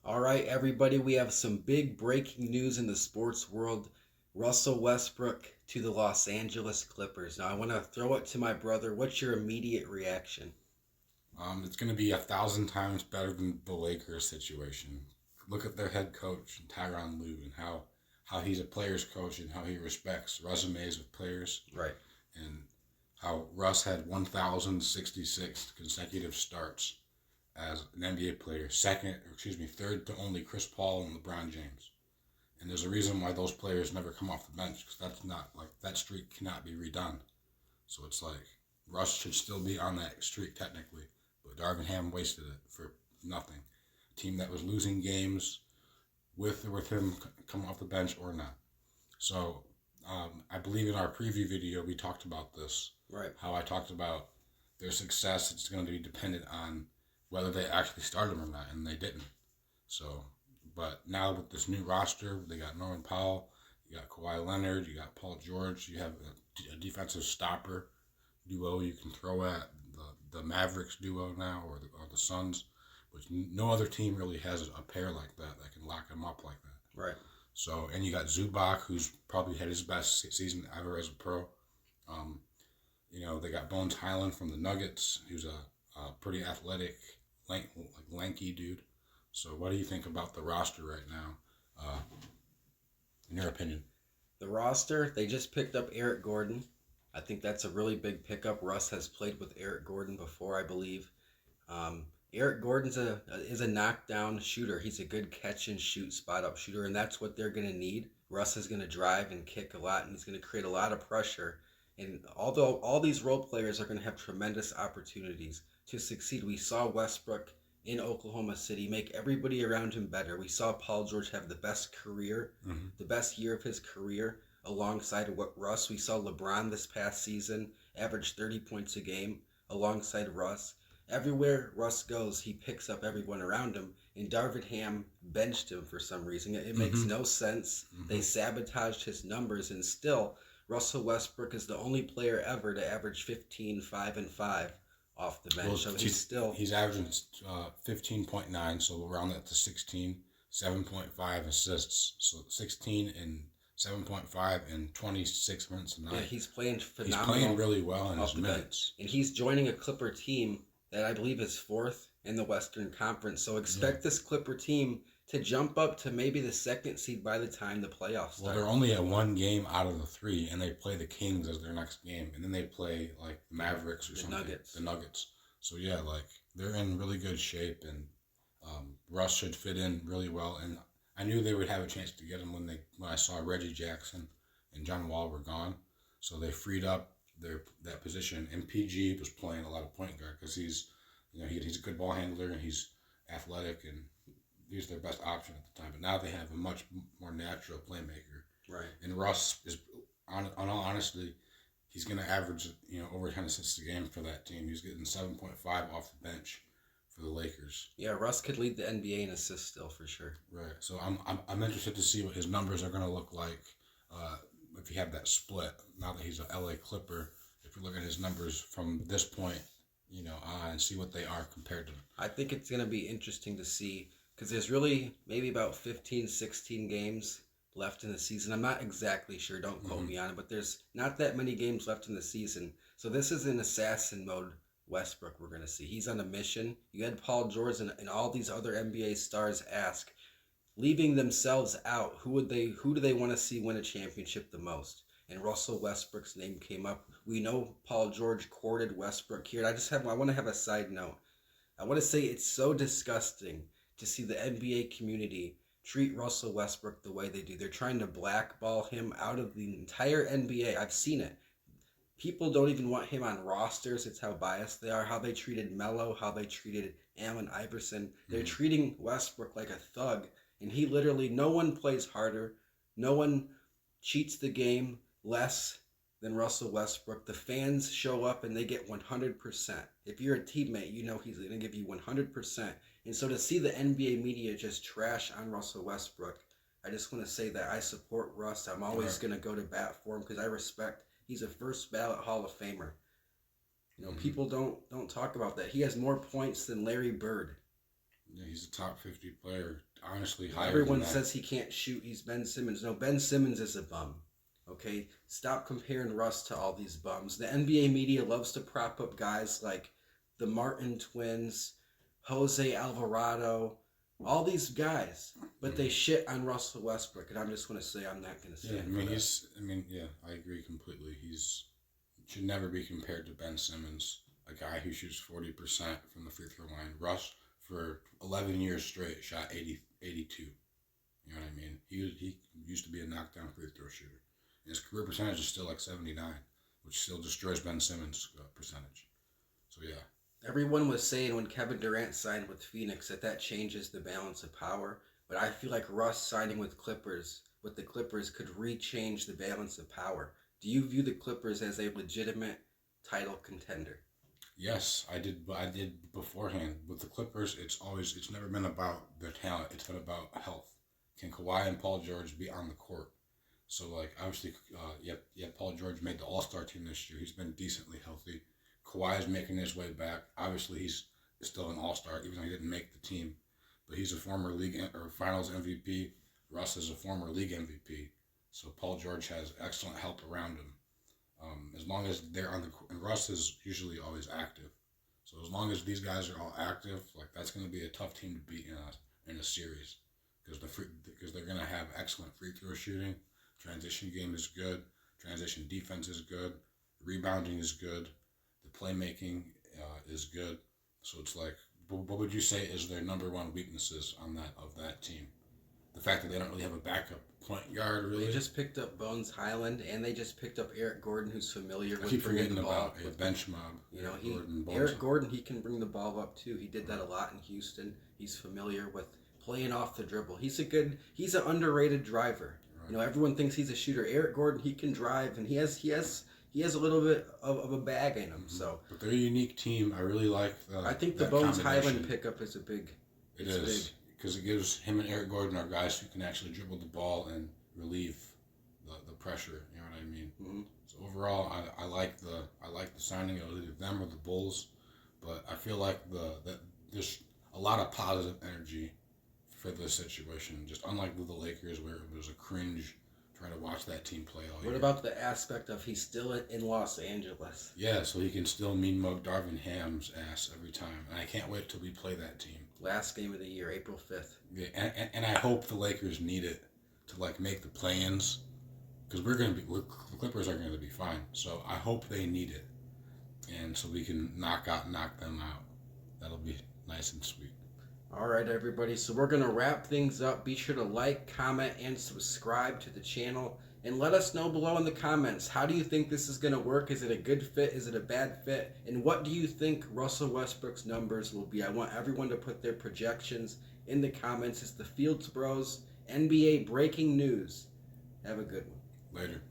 All right, everybody, we have some big breaking news in the sports world. Russell Westbrook to the Los Angeles Clippers. Now, I want to throw it to my brother. What's your immediate reaction? It's going to be 1,000 times better than the Lakers situation. Look at their head coach, Tyronn Lue, and how he's a player's coach and how he respects resumes of players, Right. and how Russ had 1,066 consecutive starts as an NBA player, third to only Chris Paul and LeBron James. And there's a reason why those players never come off the bench because that's not like that streak cannot be redone. So it's like Russ should still be on that streak technically, but Darvin Ham wasted it for nothing. A team that was losing games with or with him coming off the bench or not. So I believe in our preview video we talked about this. Right. How I talked about their success. It's going to be dependent on whether they actually started him or not, and they didn't. So, but now with this new roster, they got Norman Powell, you got Kawhi Leonard, you got Paul George, you have a defensive stopper duo you can throw at the Mavericks duo now or the Suns, which no other team really has a pair like that can lock them up like that. Right. So, and you got Zubac, who's probably had his best season ever as a pro. Um, they got Bones Highland from the Nuggets, who's a pretty athletic, lanky dude. So, what do you think about the roster right now, in your opinion? The roster, they just picked up Eric Gordon. I think that's a really big pickup. Russ has played with Eric Gordon before, I believe. Eric Gordon's is a knockdown shooter. He's a good catch and shoot spot up shooter, and that's what they're going to need. Russ is going to drive and kick a lot, and he's going to create a lot of pressure. And although all these role players are going to have tremendous opportunities to succeed, we saw Westbrook in Oklahoma City make everybody around him better. We saw Paul George have the best career, Mm-hmm. the best year of his career alongside Russ. We saw LeBron this past season average 30 points a game alongside Russ. Everywhere Russ goes, he picks up everyone around him, and Darvin Ham benched him for some reason. It makes Mm-hmm. no sense. Mm-hmm. They sabotaged his numbers, and still, Russell Westbrook is the only player ever to average 15, 5, and 5 off the bench. Well, So he's averaging 15.9, so we'll round that to 16, 7.5 assists, so 16 and 7.5 and 26 minutes a night. yeah, he's playing He's phenomenal playing really well in off his the bench. minutes. And he's joining a Clipper team that I believe is fourth in the Western Conference. So expect this Clipper team to jump up to maybe the second seed by the time the playoffs Well, start. they're only at one game out of the three, and they play the Kings as their next game, and then they play like the Mavericks or The something. Nuggets. The Nuggets. So yeah, like they're in really good shape, and Russ should fit in really well. And I knew they would have a chance to get him when I saw Reggie Jackson and John Wall were gone, so they freed up that position. And PG was playing a lot of point guard because he's a good ball handler and he's athletic and he's their best option at the time. But now they have a much more natural playmaker. Right. And Russ is, on all honesty, he's going to average over 10 assists a game for that team. He's getting 7.5 off the bench for the Lakers. Yeah, Russ could lead the NBA in assists still for sure. Right. So I'm interested to see what his numbers are going to look like if you have that split. Now that he's an LA Clipper, if you look at his numbers from this point, on and see what they are compared to. I think it's going to be interesting to see because there's really maybe about 15, 16 games left in the season. I'm not exactly sure. Don't quote me on it, but there's not that many games left in the season. So this is an assassin mode Westbrook we're going to see. He's on a mission. You had Paul George and all these other NBA stars ask, leaving themselves out, who do they want to see win a championship the most? And Russell Westbrook's name came up. We know Paul George courted Westbrook here. I want to have a side note. I want to say it's so disgusting to see the NBA community treat Russell Westbrook the way they do. They're trying to blackball him out of the entire NBA. I've seen it. People don't even want him on rosters. It's how biased they are. How they treated Melo, how they treated Allen Iverson. They're treating Westbrook like a thug. And no one plays harder. No one cheats the game less than Russell Westbrook. The fans show up and they get 100%. If you're a teammate, you know he's going to give you 100%. And so to see the NBA media just trash on Russell Westbrook, I just want to say that I support Russ. I'm always going to go to bat for him because I respect. He's a first ballot Hall of Famer. People don't talk about that. He has more points than Larry Bird. Yeah, he's a top 50 player. Honestly, higher Everyone than that. says he can't shoot. He's Ben Simmons. No, Ben Simmons is a bum. Okay, stop comparing Russ to all these bums. The NBA media loves to prop up guys like the Martin twins, Jose Alvarado, all these guys, but they shit on Russell Westbrook, and I'm just going to say I'm not going to stand for that. Yeah, I agree completely. Should never be compared to Ben Simmons, a guy who shoots 40% from the free throw line. Russ, for 11 years straight, shot 82. You know what I mean? He used to be a knockdown free throw shooter. And his career percentage is still like 79, which still destroys Ben Simmons' percentage. So, yeah. Everyone was saying when Kevin Durant signed with Phoenix that changes the balance of power, but I feel like Russ signing with the Clippers could rechange the balance of power. Do you view the Clippers as a legitimate title contender? Yes, I did. I did beforehand with the Clippers. It's never been about their talent. It's been about health. Can Kawhi and Paul George be on the court? So like obviously, Paul George made the All Star team this year. He's been decently healthy. Kawhi is making his way back. Obviously, he's still an All Star, even though he didn't make the team. But he's a former league or Finals MVP. Russ is a former league MVP. So Paul George has excellent help around him. As long as they're on the and Russ is usually always active. So as long as these guys are all active, like that's going to be a tough team to beat in a series because they're going to have excellent free throw shooting. Transition game is good. Transition defense is good. Rebounding is good. The playmaking is good. So it's like, what would you say is their number one weaknesses of that team? The fact that they don't really have a backup point guard, really. They just picked up Bones Highland, and they just picked up Eric Gordon, who's familiar with keep bringing forgetting the ball. about a bench mob. Eric Gordon, he can bring the ball up too. He did that a lot in Houston. He's familiar with playing off the dribble. He's an underrated driver. Right. Everyone thinks he's a shooter. Eric Gordon, he can drive, and he has a little bit of a bag in him. So, but they're a unique team. I really like. I think the Bones Highland pickup is a big. It is because it gives him and Eric Gordon are guys who can actually dribble the ball and relieve the pressure. You know what I mean? Mm-hmm. So overall, I like the signing of either them or the Bulls, but I feel like that there's a lot of positive energy for this situation. Just unlike with the Lakers, where it was a cringe trying to watch that team play all year. What about the aspect of he's still in Los Angeles? Yeah, so he can still mean mug Darvin Ham's ass every time, and I can't wait till we play that team. Last game of the year, April 5th. Yeah, and I hope the Lakers need it to like make the play-ins, because the Clippers are going to be fine. So I hope they need it, and so we can knock them out. That'll be nice and sweet. All right, everybody. So we're going to wrap things up. Be sure to like, comment, and subscribe to the channel. And let us know below in the comments, how do you think this is going to work? Is it a good fit? Is it a bad fit? And what do you think Russell Westbrook's numbers will be? I want everyone to put their projections in the comments. It's the Fields Bros NBA breaking news. Have a good one. Later.